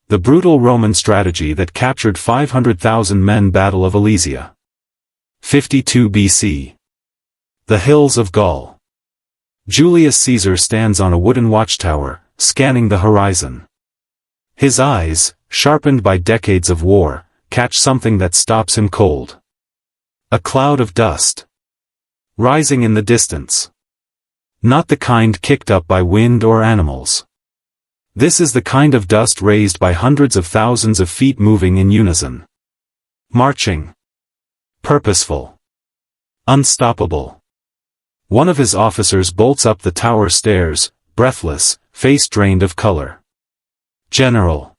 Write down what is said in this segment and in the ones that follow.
The brutal Roman strategy that captured 500,000 men. Battle of Alesia. 52 BC. The hills of Gaul. Julius Caesar stands on a wooden watchtower, scanning the horizon. His eyes, sharpened by decades of war, catch something that stops him cold. A cloud of dust. Rising in the distance. Not the kind kicked up by wind or animals. This is the kind of dust raised by hundreds of thousands of feet moving in unison. Marching. Purposeful. Unstoppable. One of his officers bolts up the tower stairs, breathless, face drained of color. General.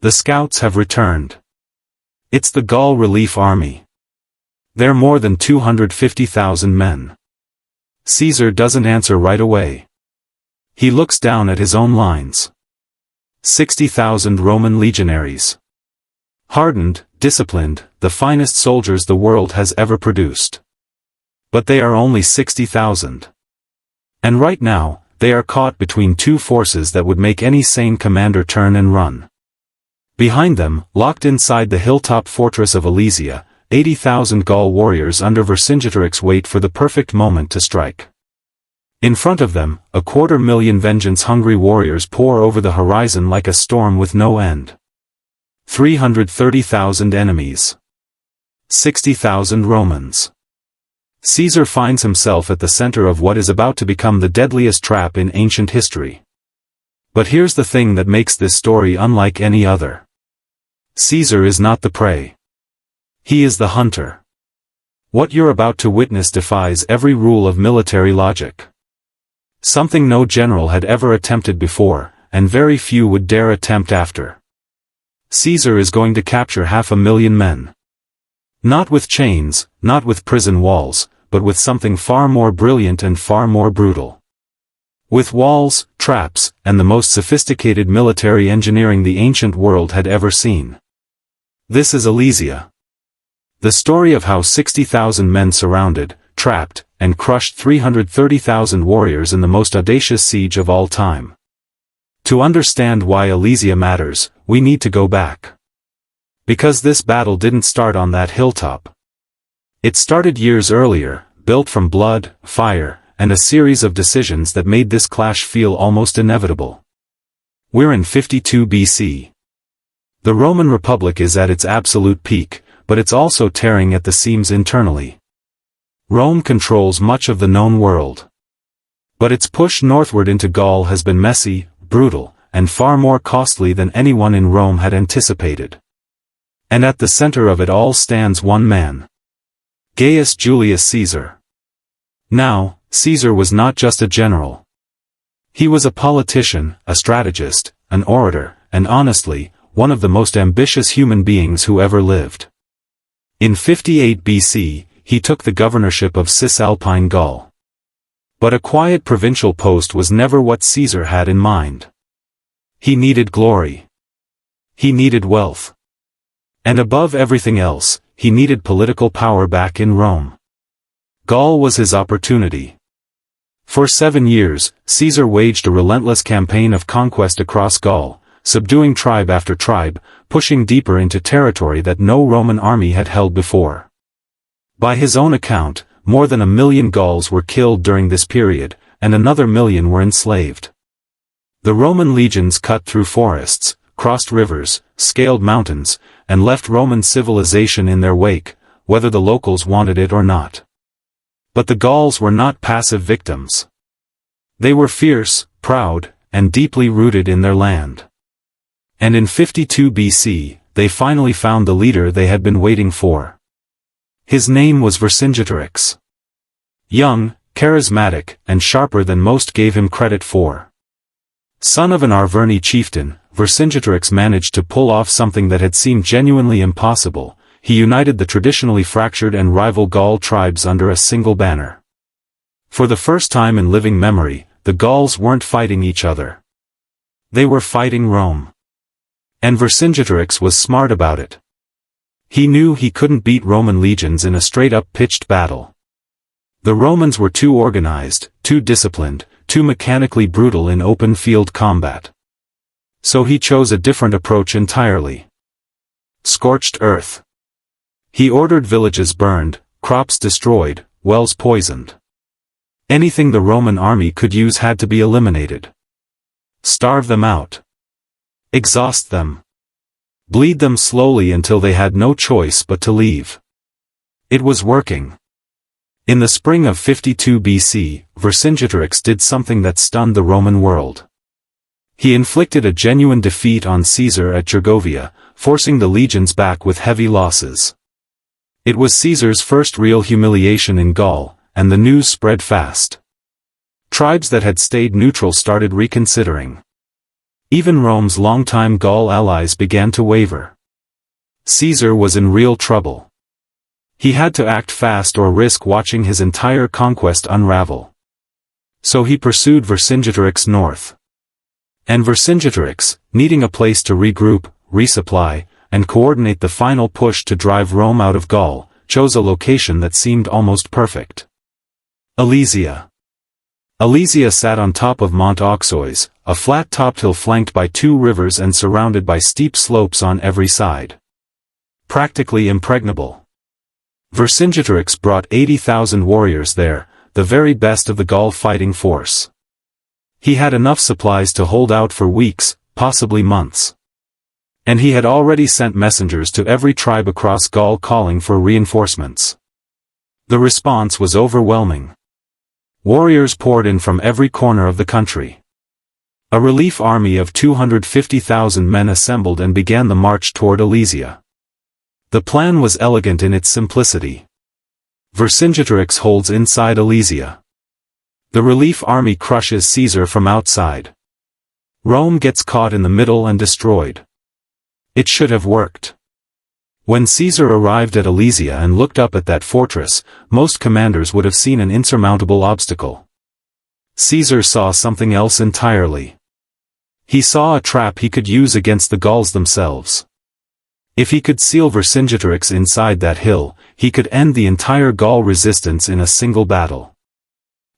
The scouts have returned. It's the Gaul Relief Army. They're more than 250,000 men. Caesar doesn't answer right away. He looks down at his own lines. 60,000 Roman legionaries. Hardened, disciplined, the finest soldiers the world has ever produced. But they are only 60,000. And right now, they are caught between two forces that would make any sane commander turn and run. Behind them, locked inside the hilltop fortress of Alesia, 80,000 Gaul warriors under Vercingetorix wait for the perfect moment to strike. In front of them, 250,000 vengeance-hungry warriors pour over the horizon like a storm with no end. 330,000 enemies. 60,000 Romans. Caesar finds himself at the center of what is about to become the deadliest trap in ancient history. But here's the thing that makes this story unlike any other. Caesar is not the prey. He is the hunter. What you're about to witness defies every rule of military logic. Something no general had ever attempted before, and very few would dare attempt after. Caesar is going to capture 500,000 men. Not with chains, not with prison walls, but with something far more brilliant and far more brutal. With walls, traps, and the most sophisticated military engineering the ancient world had ever seen. This is Alesia. The story of how 60,000 men surrounded, trapped, and crushed 330,000 warriors in the most audacious siege of all time. To understand why Alesia matters, we need to go back. Because this battle didn't start on that hilltop. It started years earlier, built from blood, fire, and a series of decisions that made this clash feel almost inevitable. We're in 52 BC. The Roman Republic is at its absolute peak, but it's also tearing at the seams internally. Rome controls much of the known world. But its push northward into Gaul has been messy, brutal, and far more costly than anyone in Rome had anticipated. And at the center of it all stands one man. Gaius Julius Caesar. Now, Caesar was not just a general. He was a politician, a strategist, an orator, and honestly, one of the most ambitious human beings who ever lived. In 58 BC, he took the governorship of Cisalpine Gaul. But a quiet provincial post was never what Caesar had in mind. He needed glory. He needed wealth. And above everything else, he needed political power back in Rome. Gaul was his opportunity. For 7 years, Caesar waged a relentless campaign of conquest across Gaul, subduing tribe after tribe, pushing deeper into territory that no Roman army had held before. By his own account, more than 1 million Gauls were killed during this period, and another 1 million were enslaved. The Roman legions cut through forests, crossed rivers, scaled mountains, and left Roman civilization in their wake, whether the locals wanted it or not. But the Gauls were not passive victims. They were fierce, proud, and deeply rooted in their land. And in 52 BC, they finally found the leader they had been waiting for. His name was Vercingetorix. Young, charismatic, and sharper than most gave him credit for. Son of an Arverni chieftain, Vercingetorix managed to pull off something that had seemed genuinely impossible. He united the traditionally fractured and rival Gaul tribes under a single banner. For the first time in living memory, the Gauls weren't fighting each other. They were fighting Rome. And Vercingetorix was smart about it. He knew he couldn't beat Roman legions in a straight-up pitched battle. The Romans were too organized, too disciplined, too mechanically brutal in open-field combat. So he chose a different approach entirely. Scorched earth. He ordered villages burned, crops destroyed, wells poisoned. Anything the Roman army could use had to be eliminated. Starve them out. Exhaust them. Bleed them slowly until they had no choice but to leave. It was working. In the spring of 52 BC, Vercingetorix did something that stunned the Roman world. He inflicted a genuine defeat on Caesar at Gergovia, forcing the legions back with heavy losses. It was Caesar's first real humiliation in Gaul, and the news spread fast. Tribes that had stayed neutral started reconsidering. Even Rome's longtime Gaul allies began to waver. Caesar was in real trouble. He had to act fast or risk watching his entire conquest unravel. So he pursued Vercingetorix north. And Vercingetorix, needing a place to regroup, resupply, and coordinate the final push to drive Rome out of Gaul, chose a location that seemed almost perfect. Alesia. Alesia sat on top of Mount Auxois, a flat-topped hill flanked by two rivers and surrounded by steep slopes on every side. Practically impregnable. Vercingetorix brought 80,000 warriors there, the very best of the Gaul fighting force. He had enough supplies to hold out for weeks, possibly months. And he had already sent messengers to every tribe across Gaul calling for reinforcements. The response was overwhelming. Warriors poured in from every corner of the country. A relief army of 250,000 men assembled and began the march toward Alesia. The plan was elegant in its simplicity. Vercingetorix holds inside Alesia. The relief army crushes Caesar from outside. Rome gets caught in the middle and destroyed. It should have worked. When Caesar arrived at Alesia and looked up at that fortress, most commanders would have seen an insurmountable obstacle. Caesar saw something else entirely. He saw a trap he could use against the Gauls themselves. If he could seal Vercingetorix inside that hill, he could end the entire Gaul resistance in a single battle.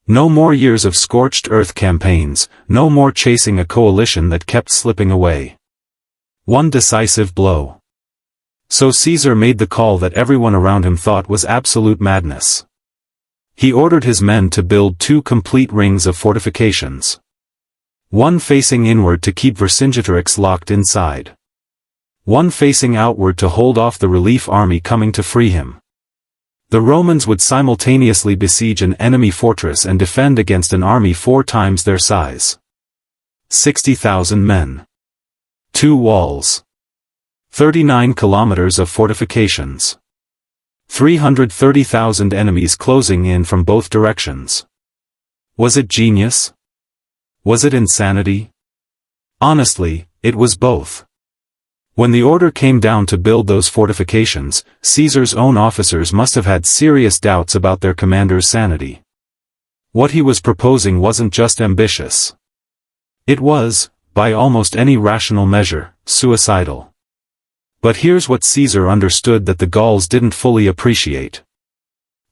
No more years of scorched earth campaigns, no more chasing a coalition that kept slipping away. One decisive blow. So Caesar made the call that everyone around him thought was absolute madness. He ordered his men to build two complete rings of fortifications. One facing inward to keep Vercingetorix locked inside. One facing outward to hold off the relief army coming to free him. The Romans would simultaneously besiege an enemy fortress and defend against an army 4 times their size. 60,000 men. 2 walls. 39 kilometers of fortifications. 330,000 enemies closing in from both directions. Was it genius? Was it insanity? Honestly, it was both. When the order came down to build those fortifications, Caesar's own officers must have had serious doubts about their commander's sanity. What he was proposing wasn't just ambitious. It was, by almost any rational measure, suicidal. But here's what Caesar understood that the Gauls didn't fully appreciate.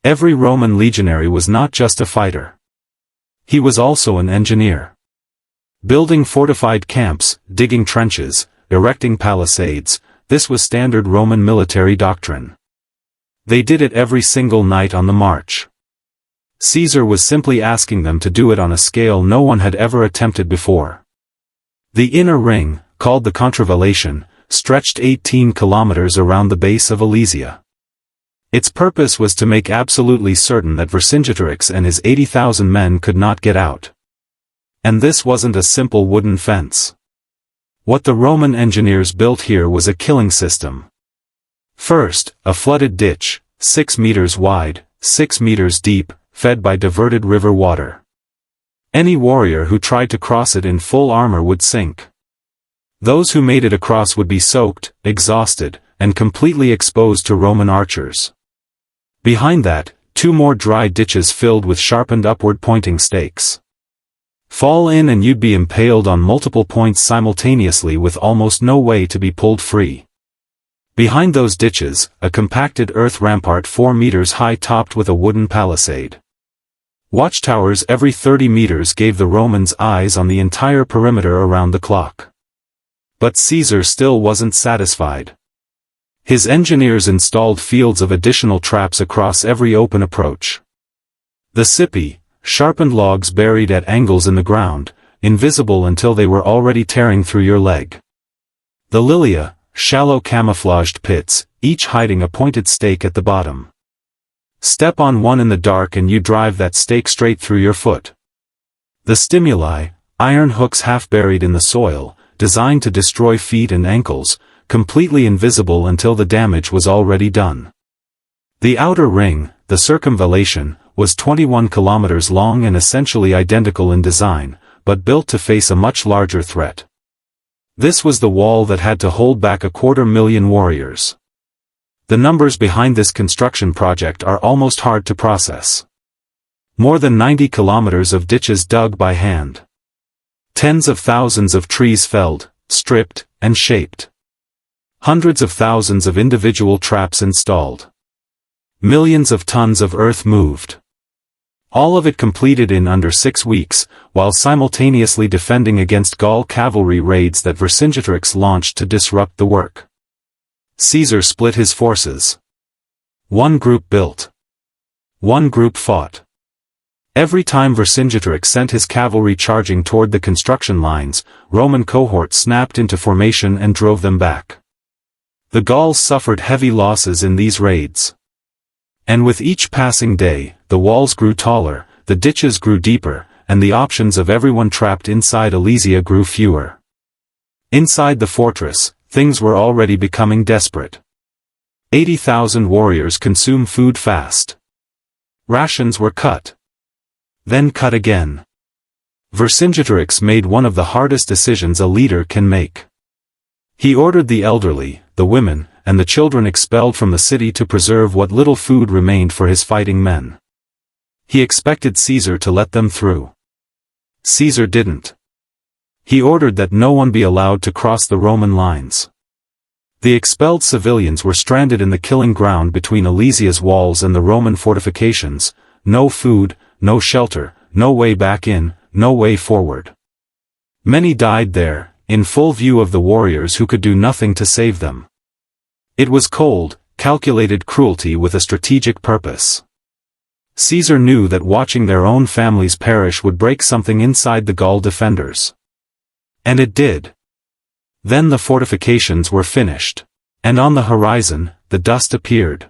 Every Roman legionary was not just a fighter. He was also an engineer. Building fortified camps, digging trenches, erecting palisades, this was standard Roman military doctrine. They did it every single night on the march. Caesar was simply asking them to do it on a scale no one had ever attempted before. The inner ring, called the contravallation, stretched 18 kilometers around the base of Alesia. Its purpose was to make absolutely certain that Vercingetorix and his 80,000 men could not get out. And this wasn't a simple wooden fence. What the Roman engineers built here was a killing system. First, a flooded ditch, 6 meters wide, 6 meters deep, fed by diverted river water. Any warrior who tried to cross it in full armor would sink. Those who made it across would be soaked, exhausted, and completely exposed to Roman archers. Behind that, 2 more dry ditches filled with sharpened upward-pointing stakes. Fall in and you'd be impaled on multiple points simultaneously with almost no way to be pulled free. Behind those ditches, a compacted earth rampart 4 meters high topped with a wooden palisade. Watchtowers every 30 meters gave the Romans eyes on the entire perimeter around the clock. But Caesar still wasn't satisfied. His engineers installed fields of additional traps across every open approach. The Scipi, sharpened logs buried at angles in the ground, invisible until they were already tearing through your leg. The Lilia, shallow camouflaged pits, each hiding a pointed stake at the bottom. Step on one in the dark and you drive that stake straight through your foot. The Stimuli, iron hooks half buried in the soil, designed to destroy feet and ankles, completely invisible until the damage was already done. The outer ring, the circumvallation, was 21 kilometers long and essentially identical in design, but built to face a much larger threat. This was the wall that had to hold back 250,000 warriors. The numbers behind this construction project are almost hard to process. More than 90 kilometers of ditches dug by hand. Tens of thousands of trees felled, stripped, and shaped. Hundreds of thousands of individual traps installed. Millions of tons of earth moved. All of it completed in under 6 weeks, while simultaneously defending against Gaul cavalry raids that Vercingetorix launched to disrupt the work. Caesar split his forces. One group built. One group fought. Every time Vercingetorix sent his cavalry charging toward the construction lines, Roman cohorts snapped into formation and drove them back. The Gauls suffered heavy losses in these raids. And with each passing day, the walls grew taller, the ditches grew deeper, and the options of everyone trapped inside Alesia grew fewer. Inside the fortress, things were already becoming desperate. 80,000 warriors consume food fast. Rations were cut. Then cut again. Vercingetorix made one of the hardest decisions a leader can make. He ordered the elderly, the women, and the children expelled from the city to preserve what little food remained for his fighting men. He expected Caesar to let them through. Caesar didn't. He ordered that no one be allowed to cross the Roman lines. The expelled civilians were stranded in the killing ground between Alesia's walls and the Roman fortifications, no food, no shelter, no way back in, no way forward. Many died there, in full view of the warriors who could do nothing to save them. It was cold, calculated cruelty with a strategic purpose. Caesar knew that watching their own families perish would break something inside the Gaul defenders. And it did. Then the fortifications were finished. And on the horizon, the dust appeared.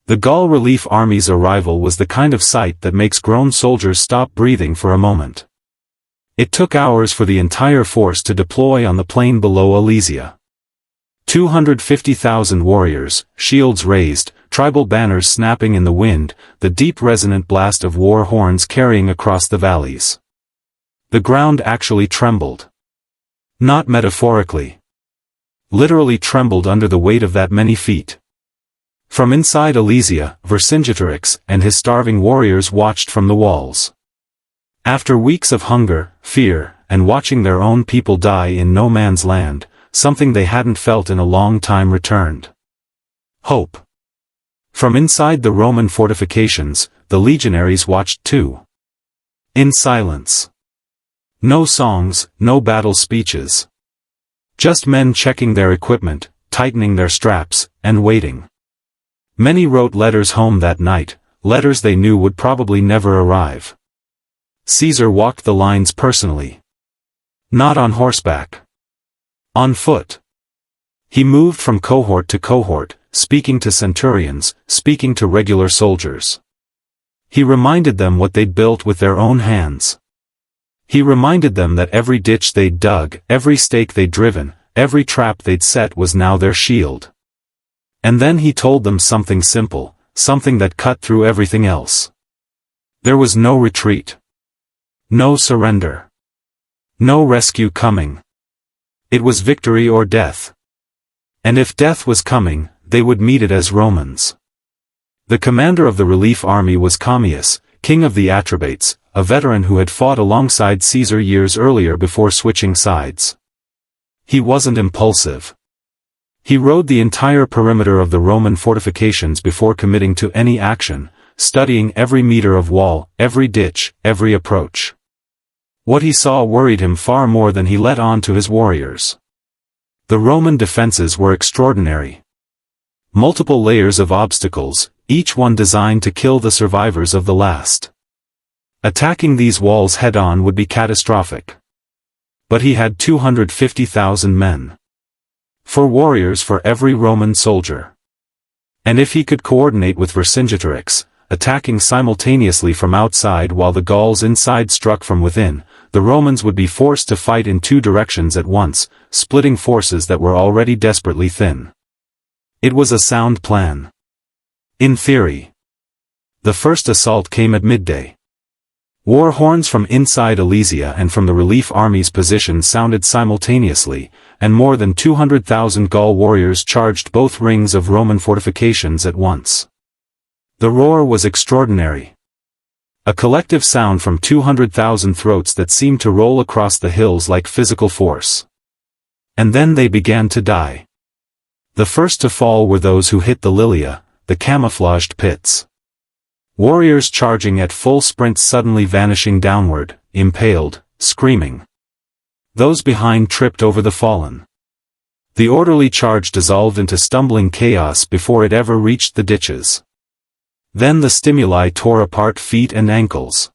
The Gaul relief army's arrival was the kind of sight that makes grown soldiers stop breathing for a moment. It took hours for the entire force to deploy on the plain below Alesia. 250,000 warriors, shields raised, tribal banners snapping in the wind, the deep resonant blast of war horns carrying across the valleys. The ground actually trembled. Not metaphorically. Literally trembled under the weight of that many feet. From inside Alesia, Vercingetorix and his starving warriors watched from the walls. After weeks of hunger, fear, and watching their own people die in no man's land, something they hadn't felt in a long time returned. Hope. From inside the Roman fortifications, the legionaries watched too. In silence. No songs, no battle speeches. Just men checking their equipment, tightening their straps, and waiting. Many wrote letters home that night, letters they knew would probably never arrive. Caesar walked the lines personally. Not on horseback. On foot. He moved from cohort to cohort, speaking to centurions, speaking to regular soldiers. He reminded them what they'd built with their own hands. He reminded them that every ditch they'd dug, every stake they'd driven, every trap they'd set was now their shield. And then he told them something simple, something that cut through everything else. There was no retreat. No surrender. No rescue coming. It was victory or death. And if death was coming, they would meet it as Romans. The commander of the relief army was Commius, king of the Atrebates, a veteran who had fought alongside Caesar years earlier before switching sides. He wasn't impulsive. He rode the entire perimeter of the Roman fortifications before committing to any action, studying every meter of wall, every ditch, every approach. What he saw worried him far more than he let on to his warriors. The Roman defenses were extraordinary. Multiple layers of obstacles, each one designed to kill the survivors of the last. Attacking these walls head-on would be catastrophic. But he had 250,000 men. 4 warriors for every Roman soldier. And if he could coordinate with Vercingetorix, attacking simultaneously from outside while the Gauls inside struck from within, the Romans would be forced to fight in 2 directions at once, splitting forces that were already desperately thin. It was a sound plan. In theory. The first assault came at midday. War horns from inside Alesia and from the relief army's position sounded simultaneously, and more than 200,000 Gaul warriors charged both rings of Roman fortifications at once. The roar was extraordinary. A collective sound from 200,000 throats that seemed to roll across the hills like physical force. And then they began to die. The first to fall were those who hit the Lilia, the camouflaged pits. Warriors charging at full sprint suddenly vanishing downward, impaled, screaming. Those behind tripped over the fallen. The orderly charge dissolved into stumbling chaos before it ever reached the ditches. Then the stimuli tore apart feet and ankles.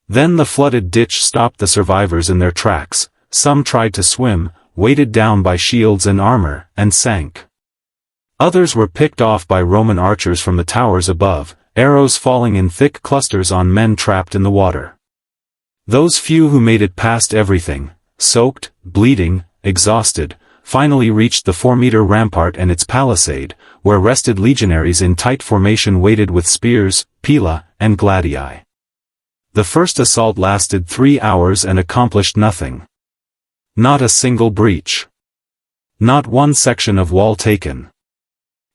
Then the flooded ditch stopped the survivors in their tracks, some tried to swim, weighted down by shields and armor, and sank. Others were picked off by Roman archers from the towers above, arrows falling in thick clusters on men trapped in the water. Those few who made it past everything, soaked, bleeding, exhausted, finally reached the 4-meter rampart and its palisade, where rested legionaries in tight formation waited with spears, pila, and gladii. The first assault lasted 3 hours and accomplished nothing. Not a single breach. Not one section of wall taken.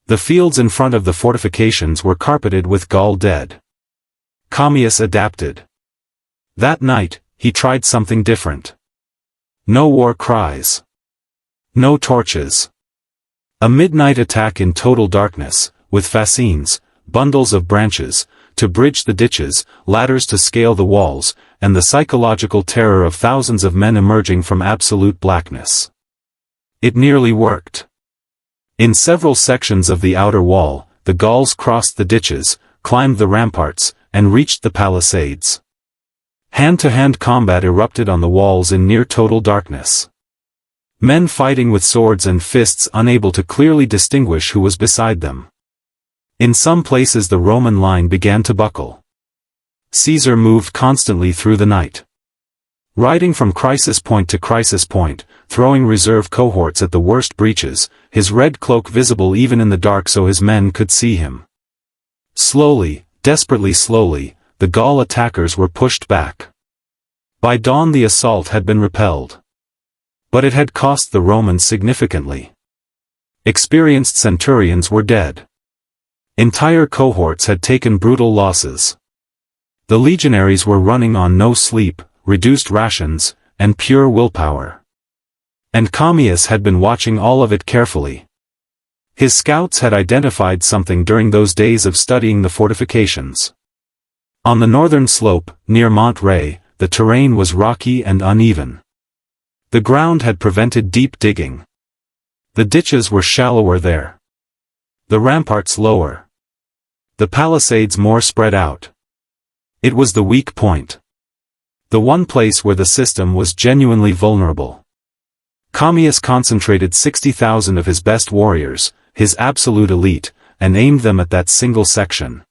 The fields in front of the fortifications were carpeted with Gaul dead. Commius adapted. That night, he tried something different. No war cries. No torches. A midnight attack in total darkness, with fascines, bundles of branches, to bridge the ditches, ladders to scale the walls, and the psychological terror of thousands of men emerging from absolute blackness. It nearly worked. In several sections of the outer wall, the Gauls crossed the ditches, climbed the ramparts, and reached the palisades. Hand-to-hand combat erupted on the walls in near-total darkness. Men fighting with swords and fists unable to clearly distinguish who was beside them. In some places the Roman line began to buckle. Caesar moved constantly through the night. Riding from crisis point to crisis point, throwing reserve cohorts at the worst breaches, his red cloak visible even in the dark so his men could see him. Slowly, desperately slowly, the Gaul attackers were pushed back. By dawn the assault had been repelled. But it had cost the Romans significantly. Experienced centurions were dead. Entire cohorts had taken brutal losses. The legionaries were running on no sleep, reduced rations, and pure willpower. And Commius had been watching all of it carefully. His scouts had identified something during those days of studying the fortifications. On the northern slope, near Mont Ray, the terrain was rocky and uneven. The ground had prevented deep digging. The ditches were shallower there. The ramparts lower. The palisades more spread out. It was the weak point. The one place where the system was genuinely vulnerable. Commius concentrated 60,000 of his best warriors, his absolute elite, and aimed them at that single section.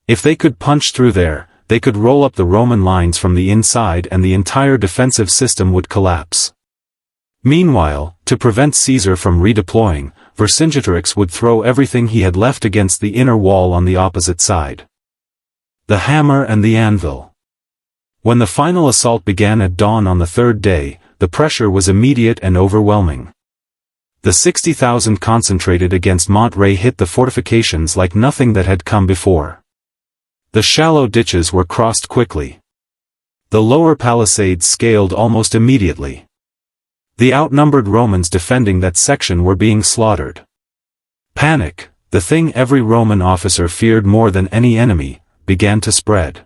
If they could punch through there, they could roll up the Roman lines from the inside and the entire defensive system would collapse. Meanwhile, to prevent Caesar from redeploying, Vercingetorix would throw everything he had left against the inner wall on the opposite side. The hammer and the anvil. When the final assault began at dawn on the third day, the pressure was immediate and overwhelming. The 60,000 concentrated against Mont Ray hit the fortifications like nothing that had come before. The shallow ditches were crossed quickly. The lower palisades scaled almost immediately. The outnumbered Romans defending that section were being slaughtered. Panic, the thing every Roman officer feared more than any enemy, began to spread.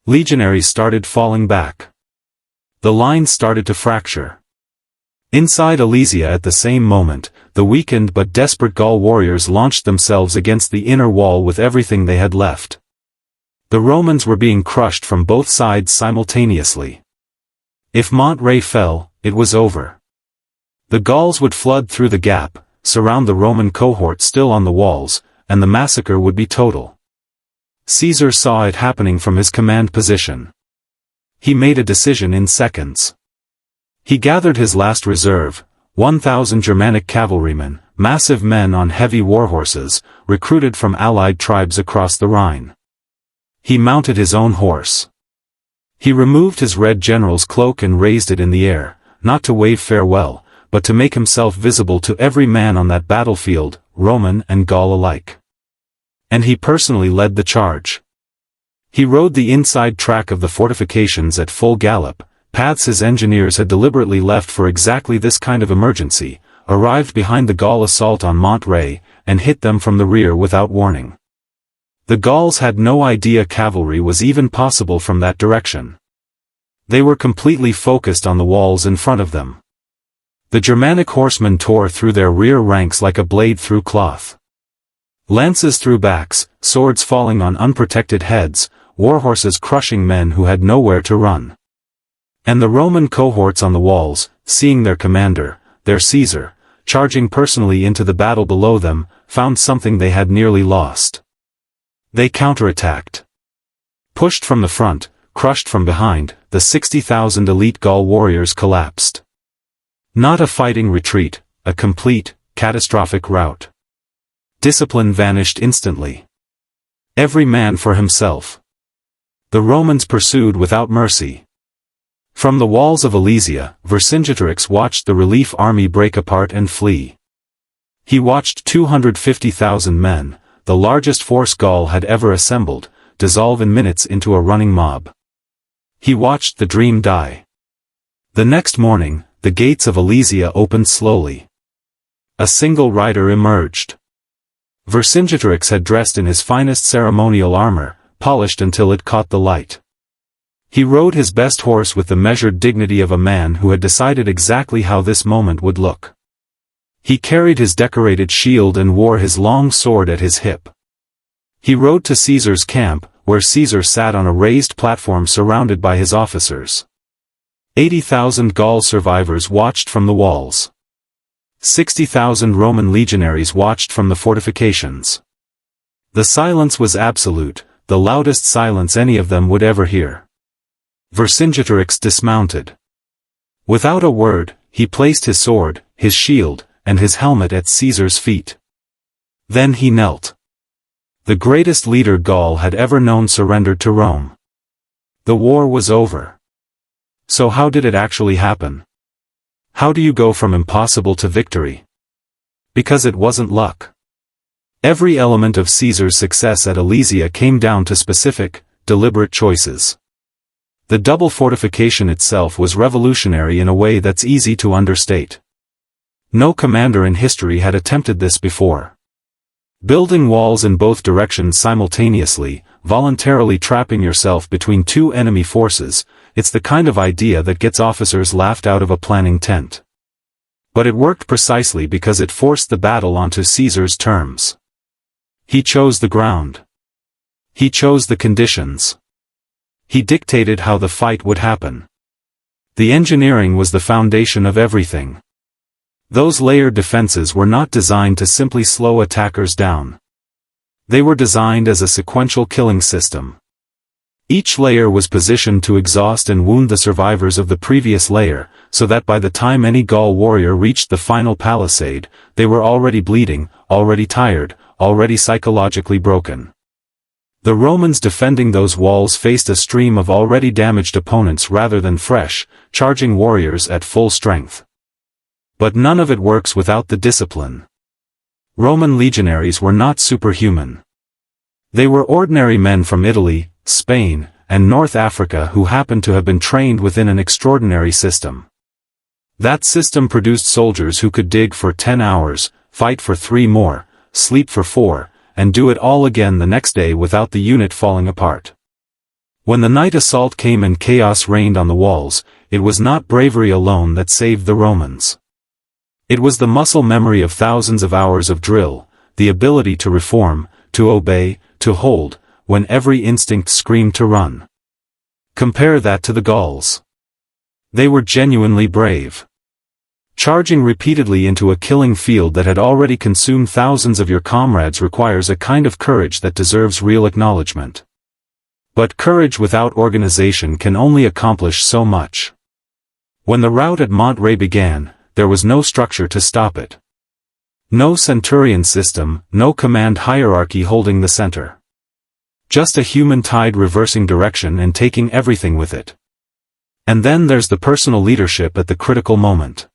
Legionaries started falling back. The lines started to fracture. Inside Alesia at the same moment, the weakened but desperate Gaul warriors launched themselves against the inner wall with everything they had left. The Romans were being crushed from both sides simultaneously. If Monterrey fell, it was over. The Gauls would flood through the gap, surround the Roman cohort still on the walls, and the massacre would be total. Caesar saw it happening from his command position. He made a decision in seconds. He gathered his last reserve, 1,000 Germanic cavalrymen, massive men on heavy warhorses, recruited from allied tribes across the Rhine. He mounted his own horse. He removed his red general's cloak and raised it in the air, not to wave farewell, but to make himself visible to every man on that battlefield, Roman and Gaul alike. And he personally led the charge. He rode the inside track of the fortifications at full gallop, paths his engineers had deliberately left for exactly this kind of emergency, arrived behind the Gaul assault on Monterrey, and hit them from the rear without warning. The Gauls had no idea cavalry was even possible from that direction. They were completely focused on the walls in front of them. The Germanic horsemen tore through their rear ranks like a blade through cloth. Lances through backs, swords falling on unprotected heads, warhorses crushing men who had nowhere to run. And the Roman cohorts on the walls, seeing their commander, their Caesar, charging personally into the battle below them, found something they had nearly lost. They counterattacked. Pushed from the front, crushed from behind, the 60,000 elite Gaul warriors collapsed. Not a fighting retreat, a complete, catastrophic rout. Discipline vanished instantly. Every man for himself. The Romans pursued without mercy. From the walls of Alesia, Vercingetorix watched the relief army break apart and flee. He watched 250,000 men, the largest force Gaul had ever assembled, dissolve in minutes into a running mob. He watched the dream die. The next morning, the gates of Alesia opened slowly. A single rider emerged. Vercingetorix had dressed in his finest ceremonial armor, polished until it caught the light. He rode his best horse with the measured dignity of a man who had decided exactly how this moment would look. He carried his decorated shield and wore his long sword at his hip. He rode to Caesar's camp, where Caesar sat on a raised platform surrounded by his officers. 80,000 Gaul survivors watched from the walls. 60,000 Roman legionaries watched from the fortifications. The silence was absolute, the loudest silence any of them would ever hear. Vercingetorix dismounted. Without a word, he placed his sword, his shield, and his helmet at Caesar's feet. Then he knelt. The greatest leader Gaul had ever known surrendered to Rome. The war was over. So how did it actually happen? How do you go from impossible to victory? Because it wasn't luck. Every element of Caesar's success at Alesia came down to specific, deliberate choices. The double fortification itself was revolutionary in a way that's easy to understate. No commander in history had attempted this before. Building walls in both directions simultaneously, voluntarily trapping yourself between two enemy forces, it's the kind of idea that gets officers laughed out of a planning tent. But it worked precisely because it forced the battle onto Caesar's terms. He chose the ground. He chose the conditions. He dictated how the fight would happen. The engineering was the foundation of everything. Those layered defenses were not designed to simply slow attackers down. They were designed as a sequential killing system. Each layer was positioned to exhaust and wound the survivors of the previous layer, so that by the time any Gaul warrior reached the final palisade, they were already bleeding, already tired, already psychologically broken. The Romans defending those walls faced a stream of already damaged opponents rather than fresh, charging warriors at full strength. But none of it works without the discipline. Roman legionaries were not superhuman. They were ordinary men from Italy, Spain, and North Africa who happened to have been trained within an extraordinary system. That system produced soldiers who could dig for 10 hours, fight for 3 more, sleep for 4, and do it all again the next day without the unit falling apart. When the night assault came and chaos reigned on the walls, it was not bravery alone that saved the Romans. It was the muscle memory of thousands of hours of drill, the ability to reform, to obey, to hold, when every instinct screamed to run. Compare that to the Gauls. They were genuinely brave. Charging repeatedly into a killing field that had already consumed thousands of your comrades requires a kind of courage that deserves real acknowledgement. But courage without organization can only accomplish so much. When the rout at Monterey began, there was no structure to stop it. No centurion system, no command hierarchy holding the center. Just a human tide reversing direction and taking everything with it. And then there's the personal leadership at the critical moment.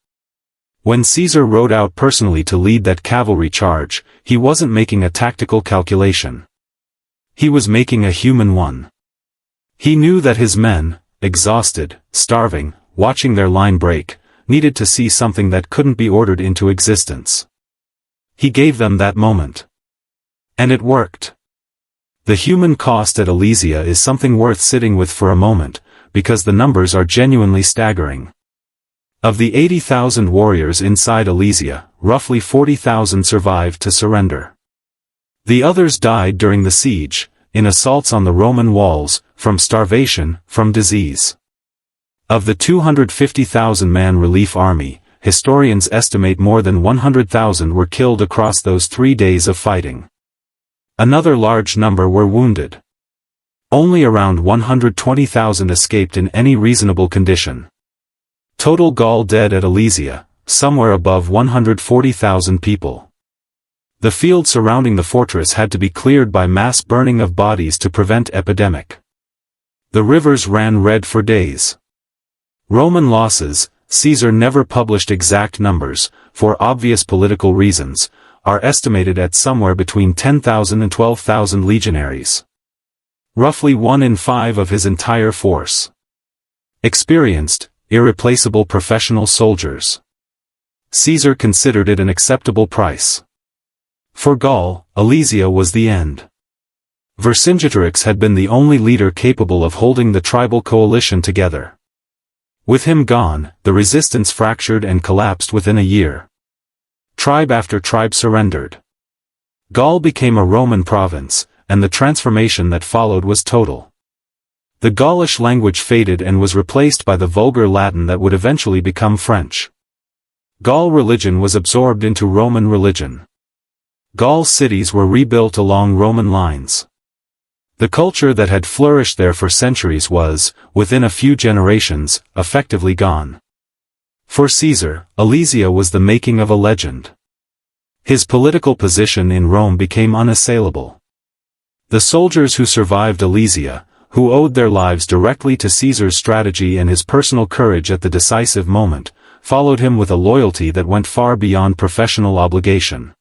When Caesar rode out personally to lead that cavalry charge, he wasn't making a tactical calculation. He was making a human one. He knew that his men, exhausted, starving, watching their line break, needed to see something that couldn't be ordered into existence. He gave them that moment. And it worked. The human cost at Alesia is something worth sitting with for a moment, because the numbers are genuinely staggering. Of the 80,000 warriors inside Alesia, roughly 40,000 survived to surrender. The others died during the siege, in assaults on the Roman walls, from starvation, from disease. Of the 250,000-man relief army, historians estimate more than 100,000 were killed across those 3 days of fighting. Another large number were wounded. Only around 120,000 escaped in any reasonable condition. Total Gaul dead at Alesia, somewhere above 140,000 people. The field surrounding the fortress had to be cleared by mass burning of bodies to prevent epidemic. The rivers ran red for days. Roman losses, Caesar never published exact numbers, for obvious political reasons, are estimated at somewhere between 10,000 and 12,000 legionaries. Roughly 1 in 5 of his entire force. Experienced, irreplaceable professional soldiers. Caesar considered it an acceptable price. For Gaul, Alesia was the end. Vercingetorix had been the only leader capable of holding the tribal coalition together. With him gone, the resistance fractured and collapsed within a year. Tribe after tribe surrendered. Gaul became a Roman province, and the transformation that followed was total. The Gaulish language faded and was replaced by the vulgar Latin that would eventually become French. Gaul religion was absorbed into Roman religion. Gaul cities were rebuilt along Roman lines. The culture that had flourished there for centuries was, within a few generations, effectively gone. For Caesar, Alesia was the making of a legend. His political position in Rome became unassailable. The soldiers who survived Alesia, who owed their lives directly to Caesar's strategy and his personal courage at the decisive moment, followed him with a loyalty that went far beyond professional obligation.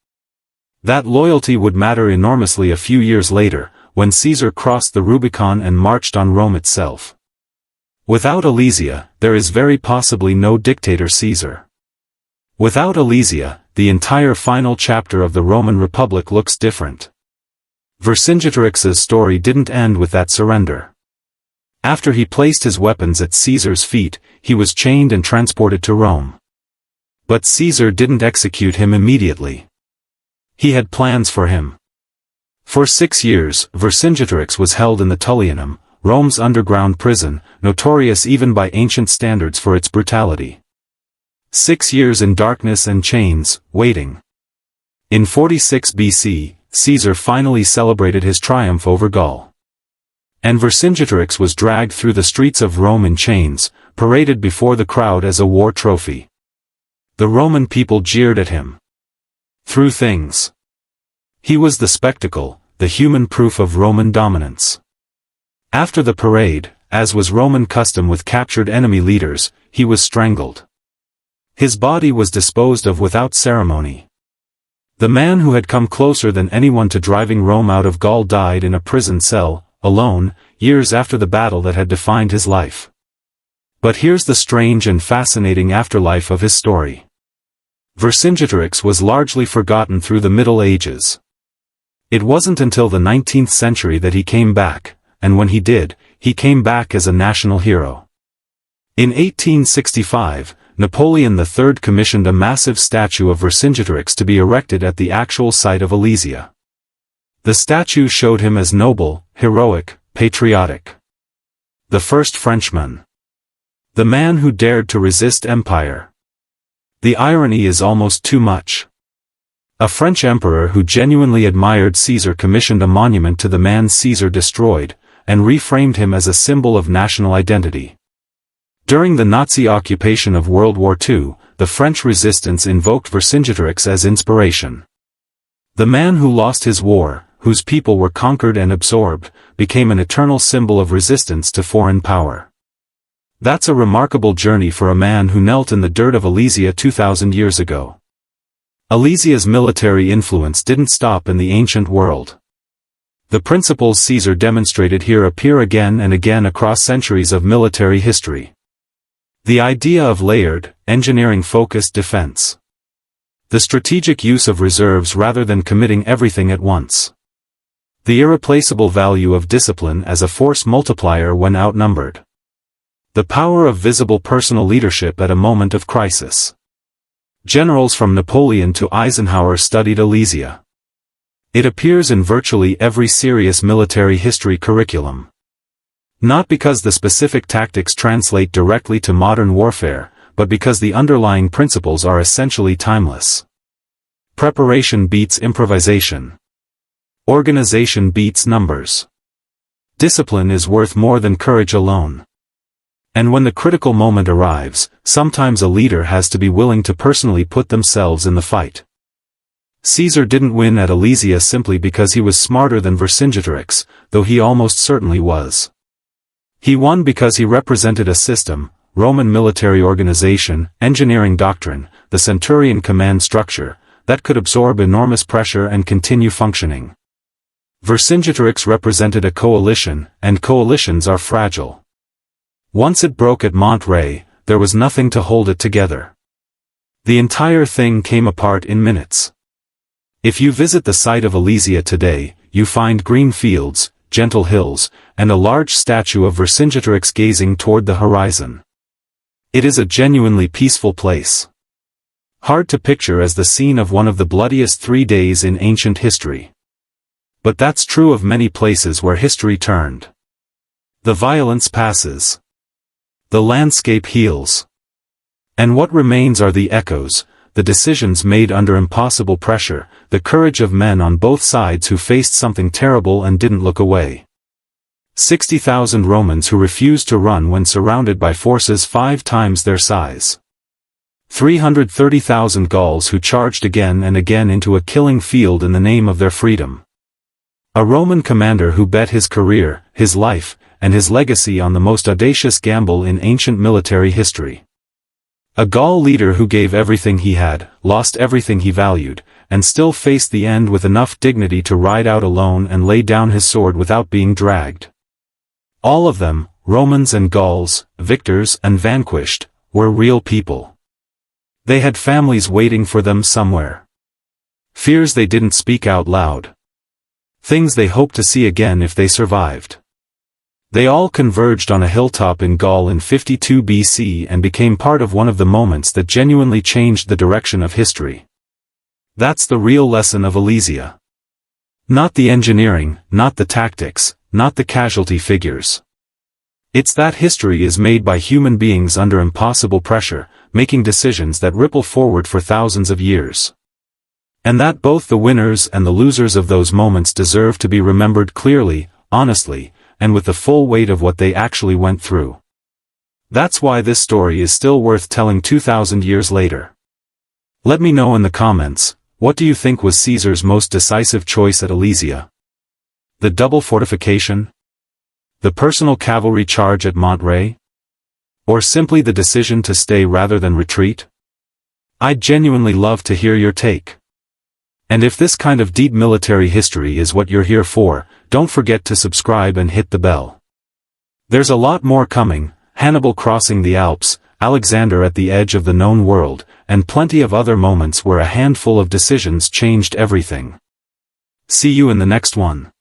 That loyalty would matter enormously a few years later, when Caesar crossed the Rubicon and marched on Rome itself. Without Alesia, there is very possibly no dictator Caesar. Without Alesia, the entire final chapter of the Roman Republic looks different. Vercingetorix's story didn't end with that surrender. After he placed his weapons at Caesar's feet, he was chained and transported to Rome. But Caesar didn't execute him immediately. He had plans for him. For 6 years, Vercingetorix was held in the Tullianum, Rome's underground prison, notorious even by ancient standards for its brutality. 6 years in darkness and chains, waiting. In 46 BC, Caesar finally celebrated his triumph over Gaul. And Vercingetorix was dragged through the streets of Rome in chains, paraded before the crowd as a war trophy. The Roman people jeered at him. Through things. He was the spectacle, the human proof of Roman dominance. After the parade, as was Roman custom with captured enemy leaders, he was strangled. His body was disposed of without ceremony. The man who had come closer than anyone to driving Rome out of Gaul died in a prison cell, alone, years after the battle that had defined his life. But here's the strange and fascinating afterlife of his story. Vercingetorix was largely forgotten through the Middle Ages. It wasn't until the 19th century that he came back, and when he did, he came back as a national hero. In 1865, Napoleon III commissioned a massive statue of Vercingetorix to be erected at the actual site of Alesia. The statue showed him as noble, heroic, patriotic. The first Frenchman. The man who dared to resist empire. The irony is almost too much. A French emperor who genuinely admired Caesar commissioned a monument to the man Caesar destroyed, and reframed him as a symbol of national identity. During the Nazi occupation of World War II, the French resistance invoked Vercingetorix as inspiration. The man who lost his war, whose people were conquered and absorbed, became an eternal symbol of resistance to foreign power. That's a remarkable journey for a man who knelt in the dirt of Alesia 2,000 years ago. Alesia's military influence didn't stop in the ancient world. The principles Caesar demonstrated here appear again and again across centuries of military history. The idea of layered, engineering-focused defense. The strategic use of reserves rather than committing everything at once. The irreplaceable value of discipline as a force multiplier when outnumbered. The power of visible personal leadership at a moment of crisis. Generals from Napoleon to Eisenhower studied Alesia. It appears in virtually every serious military history curriculum. Not because the specific tactics translate directly to modern warfare, but because the underlying principles are essentially timeless. Preparation beats improvisation. Organization beats numbers. Discipline is worth more than courage alone. And when the critical moment arrives, sometimes a leader has to be willing to personally put themselves in the fight. Caesar didn't win at Alesia simply because he was smarter than Vercingetorix, though he almost certainly was. He won because he represented a system, Roman military organization, engineering doctrine, the centurion command structure, that could absorb enormous pressure and continue functioning. Vercingetorix represented a coalition, and coalitions are fragile. Once it broke at Monterrey, there was nothing to hold it together. The entire thing came apart in minutes. If you visit the site of Alesia today, you find green fields, gentle hills, and a large statue of Vercingetorix gazing toward the horizon. It is a genuinely peaceful place. Hard to picture as the scene of one of the bloodiest 3 days in ancient history. But that's true of many places where history turned. The violence passes. The landscape heals. And what remains are the echoes, the decisions made under impossible pressure, the courage of men on both sides who faced something terrible and didn't look away. 60,000 Romans who refused to run when surrounded by forces 5 times their size. 330,000 Gauls who charged again and again into a killing field in the name of their freedom. A Roman commander who bet his career, his life, and his legacy on the most audacious gamble in ancient military history. A Gaul leader who gave everything he had, lost everything he valued, and still faced the end with enough dignity to ride out alone and lay down his sword without being dragged. All of them, Romans and Gauls, victors and vanquished, were real people. They had families waiting for them somewhere. Fears they didn't speak out loud. Things they hoped to see again if they survived. They all converged on a hilltop in Gaul in 52 BC and became part of one of the moments that genuinely changed the direction of history. That's the real lesson of Alesia. Not the engineering, not the tactics, not the casualty figures. It's that history is made by human beings under impossible pressure, making decisions that ripple forward for thousands of years. And that both the winners and the losers of those moments deserve to be remembered clearly, honestly, and with the full weight of what they actually went through. That's why this story is still worth telling 2,000 years later. Let me know in the comments, what do you think was Caesar's most decisive choice at Alesia? The double fortification? The personal cavalry charge at Monterrey? Or simply the decision to stay rather than retreat? I'd genuinely love to hear your take. And if this kind of deep military history is what you're here for, don't forget to subscribe and hit the bell. There's a lot more coming, Hannibal crossing the Alps, Alexander at the edge of the known world, and plenty of other moments where a handful of decisions changed everything. See you in the next one.